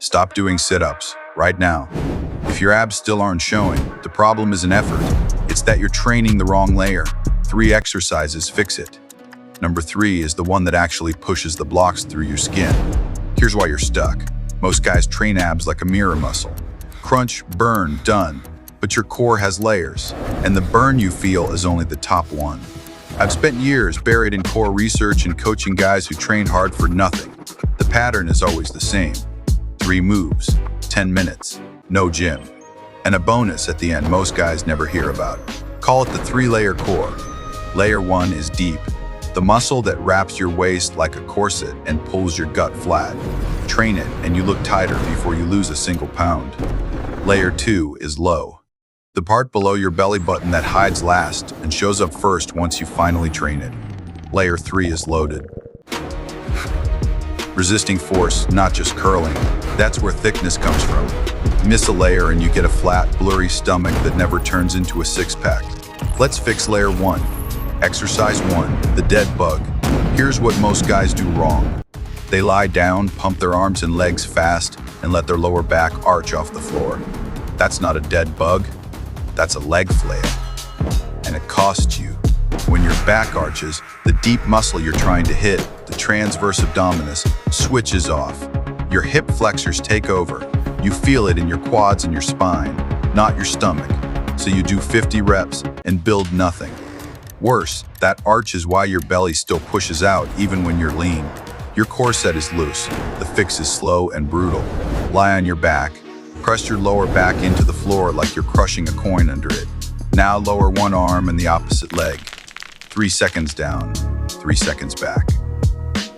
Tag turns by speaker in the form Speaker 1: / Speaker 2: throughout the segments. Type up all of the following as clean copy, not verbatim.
Speaker 1: Stop doing sit-ups right now. If your abs still aren't showing, the problem isn't effort. It's that you're training the wrong layer. 3 exercises fix it. Number 3 is the one that actually pushes the blocks through your skin. Here's why you're stuck. Most guys train abs like a mirror muscle. Crunch, burn, done. But your core has layers, and the burn you feel is only the top one. I've spent years buried in core research and coaching guys who train hard for nothing. The pattern is always the same. 3 moves, 10 minutes, no gym. And a bonus at the end most guys never hear about. Call it the 3-layer core. Layer 1 is deep, the muscle that wraps your waist like a corset and pulls your gut flat. Train it and you look tighter before you lose a single pound. Layer 2 is low, the part below your belly button that hides last and shows up first once you finally train it. Layer 3 is loaded. Resisting force, not just curling. That's where thickness comes from. Miss a layer and you get a flat, blurry stomach that never turns into a six-pack. Let's fix layer 1. Exercise 1, the dead bug. Here's what most guys do wrong. They lie down, pump their arms and legs fast, and let their lower back arch off the floor. That's not a dead bug, that's a leg flail. And it costs you. When your back arches, the deep muscle you're trying to hit, the transverse abdominis, switches off. Your hip flexors take over. You feel it in your quads and your spine, not your stomach. So you do 50 reps and build nothing. Worse, that arch is why your belly still pushes out even when you're lean. Your core set is loose. The fix is slow and brutal. Lie on your back. Press your lower back into the floor like you're crushing a coin under it. Now lower one arm and the opposite leg. 3 seconds down, 3 seconds back.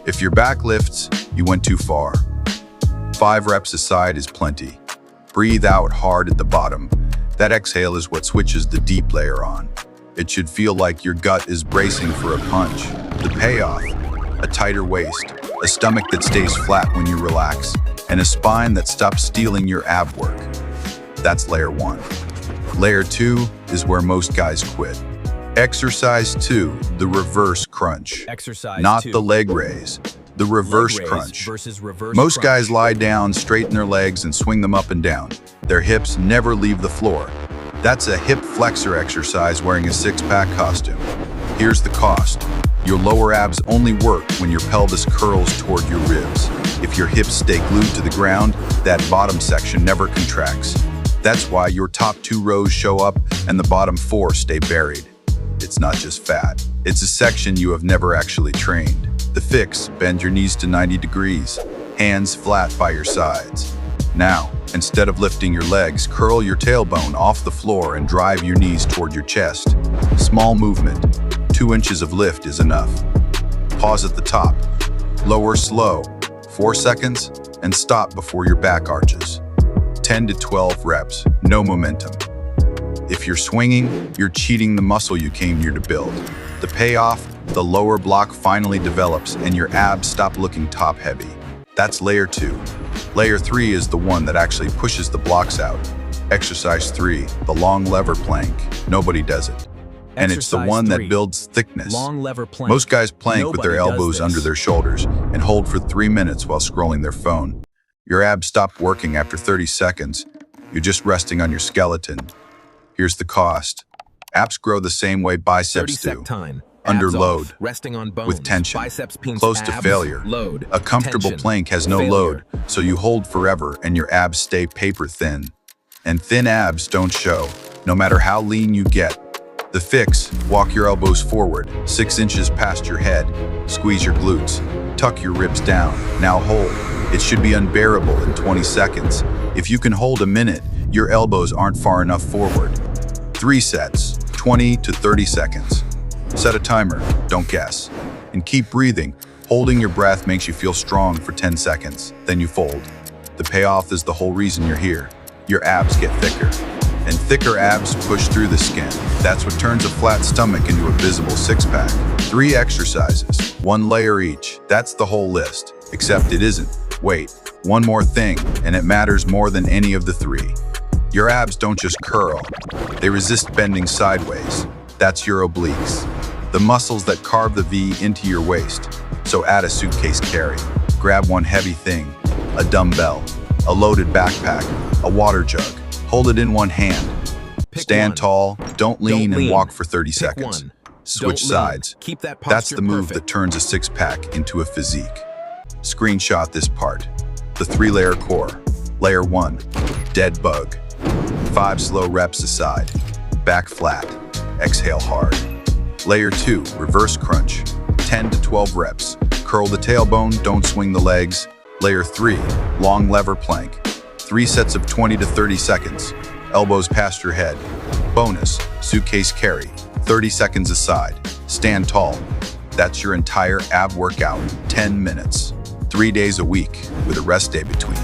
Speaker 1: If your back lifts, you went too far. 5 reps a side is plenty. Breathe out hard at the bottom. That exhale is what switches the deep layer on. It should feel like your gut is bracing for a punch. The payoff, a tighter waist, a stomach that stays flat when you relax, and a spine that stops stealing your ab work. That's layer 1. Layer 2 is where most guys quit. Exercise 2, the reverse crunch. Not the leg raise, the reverse crunch. Most guys lie down, straighten their legs, and swing them up and down. Their hips never leave the floor. That's a hip flexor exercise wearing a six-pack costume. Here's the cost. Your lower abs only work when your pelvis curls toward your ribs. If your hips stay glued to the ground, that bottom section never contracts. That's why your top 2 rows show up and the bottom 4 stay buried. It's not just fat. It's a section you have never actually trained. The fix, bend your knees to 90 degrees, hands flat by your sides. Now, instead of lifting your legs, curl your tailbone off the floor and drive your knees toward your chest. Small movement, 2 inches of lift is enough. Pause at the top, lower slow, 4 seconds, and stop before your back arches. 10 to 12 reps, no momentum. If you're swinging, you're cheating the muscle you came here to build. The payoff, the lower block finally develops and your abs stop looking top heavy. That's layer 2. Layer 3 is the one that actually pushes the blocks out. Exercise 3, the long lever plank. Nobody does it. And it's the one that builds thickness. Most guys plank with their elbows under their shoulders and hold for 3 minutes while scrolling their phone. Your abs stop working after 30 seconds. You're just resting on your skeleton. Here's the cost. Abs grow the same way biceps do. Under load, with tension, close to failure. A comfortable plank has no load, so you hold forever and your abs stay paper thin. And thin abs don't show, no matter how lean you get. The fix, walk your elbows forward, 6 inches past your head, squeeze your glutes, tuck your ribs down, now hold. It should be unbearable in 20 seconds. If you can hold a minute, your elbows aren't far enough forward. 3 sets, 20 to 30 seconds. Set a timer, don't guess. And keep breathing. Holding your breath makes you feel strong for 10 seconds, then you fold. The payoff is the whole reason you're here. Your abs get thicker. And thicker abs push through the skin. That's what turns a flat stomach into a visible six-pack. 3 exercises, 1 layer each. That's the whole list. Except it isn't. Wait, one more thing, and it matters more than any of the 3. Your abs don't just curl. They resist bending sideways. That's your obliques, the muscles that carve the V into your waist. So add a suitcase carry. Grab one heavy thing, a dumbbell, a loaded backpack, a water jug. Hold it in one hand. Stand tall, don't lean, and walk for 30 seconds. Switch sides. That's the move that turns a six-pack into a physique. Screenshot this part. The 3-layer core. Layer 1, dead bug. 5 slow reps aside. Back flat. Exhale hard. Layer 2, reverse crunch. 10 to 12 reps. Curl the tailbone, don't swing the legs. Layer 3, long lever plank. 3 sets of 20 to 30 seconds. Elbows past your head. Bonus, suitcase carry. 30 seconds aside. Stand tall. That's your entire ab workout, 10 minutes. 3 days a week, with a rest day between.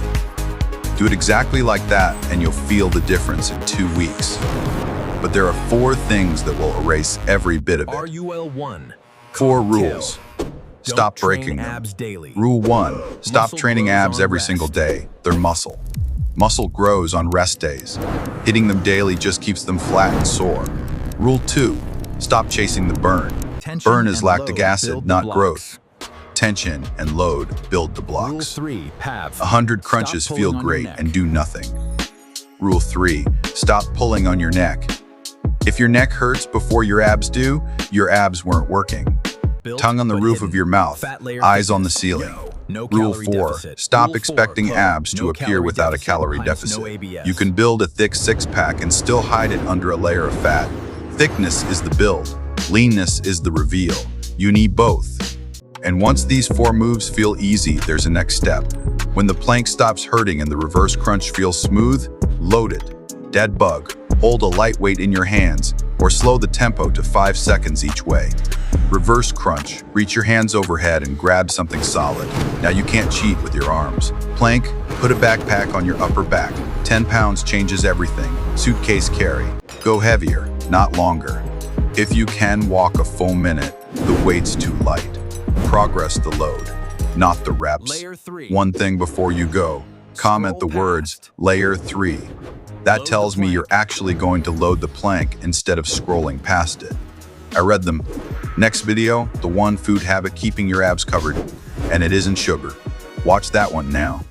Speaker 1: Do it exactly like that, and you'll feel the difference in 2 weeks. But there are 4 things that will erase every bit of it.
Speaker 2: RUL1.
Speaker 1: 4 rules. Stop breaking them. Rule 1, stop training abs every single day. They're muscle. Muscle grows on rest days. Hitting them daily just keeps them flat and sore. Rule 2, stop chasing the burn. Burn is lactic acid, not growth. Tension and load build the blocks.
Speaker 2: Rule 3, PAV.
Speaker 1: 100 crunches feel great and do nothing. Rule 3, stop pulling on your neck. If your neck hurts before your abs do, your abs weren't working. Tongue on the roof of your mouth, eyes on the ceiling. Rule 4, stop expecting abs to appear without a calorie deficit. You can build a thick six-pack and still hide it under a layer of fat. Thickness is the build, leanness is the reveal. You need both. And once these 4 moves feel easy, there's a next step. When the plank stops hurting and the reverse crunch feels smooth, load it. Dead bug, hold a light weight in your hands, or slow the tempo to 5 seconds each way. Reverse crunch, reach your hands overhead and grab something solid. Now you can't cheat with your arms. Plank, put a backpack on your upper back. 10 pounds changes everything. Suitcase carry. Go heavier, not longer. If you can walk a full minute, the weight's too light. Progress the load, not the reps.
Speaker 2: Layer 3.
Speaker 1: One thing before you go, comment the words, layer 3. That tells me you're actually going to load the plank instead of scrolling past it. I read them. Next video, the 1 food habit keeping your abs covered, and it isn't sugar. Watch that one now.